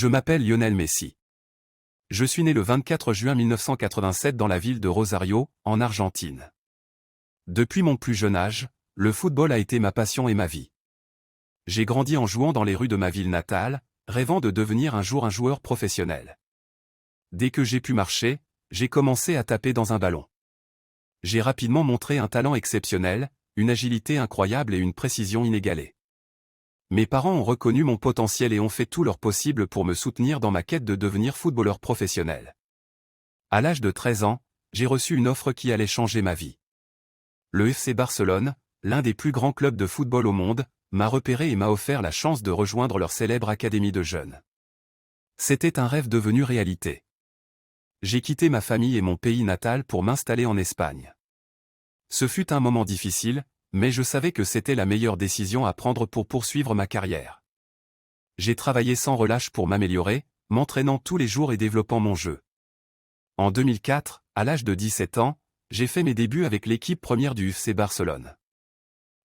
Je m'appelle Lionel Messi. Je suis né le 24 juin 1987 dans la ville de Rosario, en Argentine. Depuis mon plus jeune âge, le football a été ma passion et ma vie. J'ai grandi en jouant dans les rues de ma ville natale, rêvant de devenir un jour un joueur professionnel. Dès que j'ai pu marcher, j'ai commencé à taper dans un ballon. J'ai rapidement montré un talent exceptionnel, une agilité incroyable et une précision inégalée. Mes parents ont reconnu mon potentiel et ont fait tout leur possible pour me soutenir dans ma quête de devenir footballeur professionnel. À l'âge de 13 ans, j'ai reçu une offre qui allait changer ma vie. Le FC Barcelone, l'un des plus grands clubs de football au monde, m'a repéré et m'a offert la chance de rejoindre leur célèbre académie de jeunes. C'était un rêve devenu réalité. J'ai quitté ma famille et mon pays natal pour m'installer en Espagne. Ce fut un moment difficile, mais je savais que c'était la meilleure décision à prendre pour poursuivre ma carrière. J'ai travaillé sans relâche pour m'améliorer, m'entraînant tous les jours et développant mon jeu. En 2004, à l'âge de 17 ans, j'ai fait mes débuts avec l'équipe première du FC Barcelone.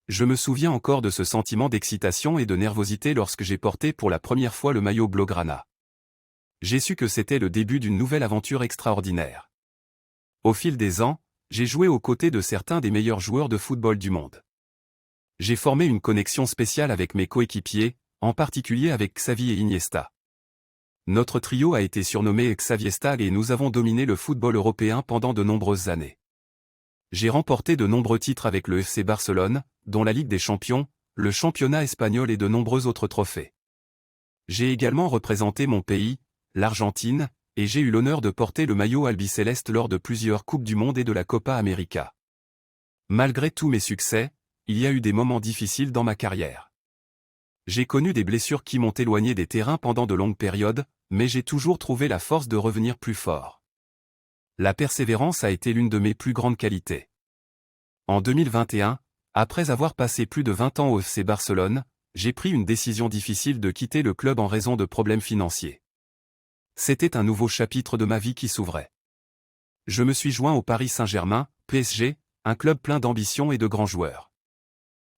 Je me souviens encore de ce sentiment d'excitation et de nervosité lorsque j'ai porté pour la première fois le maillot blaugrana. J'ai su que c'était le début d'une nouvelle aventure extraordinaire. Au fil des ans, j'ai joué aux côtés de certains des meilleurs joueurs de football du monde. J'ai formé une connexion spéciale avec mes coéquipiers, en particulier avec Xavi et Iniesta. Notre trio a été surnommé Xaviesta et nous avons dominé le football européen pendant de nombreuses années. J'ai remporté de nombreux titres avec le FC Barcelone, dont la Ligue des Champions, le championnat espagnol et de nombreux autres trophées. J'ai également représenté mon pays, l'Argentine, et j'ai eu l'honneur de porter le maillot albicéleste lors de plusieurs Coupes du Monde et de la Copa América. Malgré tous mes succès, il y a eu des moments difficiles dans ma carrière. J'ai connu des blessures qui m'ont éloigné des terrains pendant de longues périodes, mais j'ai toujours trouvé la force de revenir plus fort. La persévérance a été l'une de mes plus grandes qualités. En 2021, après avoir passé plus de 20 ans au FC Barcelone, j'ai pris une décision difficile de quitter le club en raison de problèmes financiers. C'était un nouveau chapitre de ma vie qui s'ouvrait. Je me suis joint au Paris Saint-Germain, PSG, un club plein d'ambition et de grands joueurs.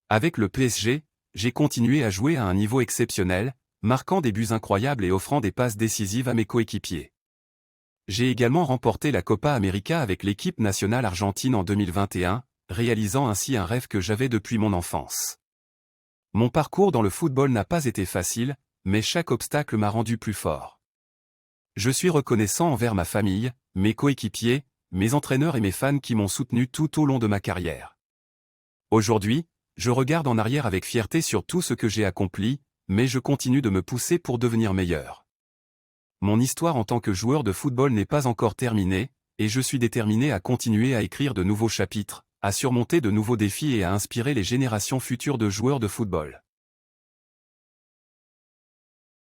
Avec le PSG, j'ai continué à jouer à un niveau exceptionnel, marquant des buts incroyables et offrant des passes décisives à mes coéquipiers. J'ai également remporté la Copa América avec l'équipe nationale argentine en 2021, réalisant ainsi un rêve que j'avais depuis mon enfance. Mon parcours dans le football n'a pas été facile, mais chaque obstacle m'a rendu plus fort. Je suis reconnaissant envers ma famille, mes coéquipiers, mes entraîneurs et mes fans qui m'ont soutenu tout au long de ma carrière. Aujourd'hui, je regarde en arrière avec fierté sur tout ce que j'ai accompli, mais je continue de me pousser pour devenir meilleur. Mon histoire en tant que joueur de football n'est pas encore terminée, et je suis déterminé à continuer à écrire de nouveaux chapitres, à surmonter de nouveaux défis et à inspirer les générations futures de joueurs de football.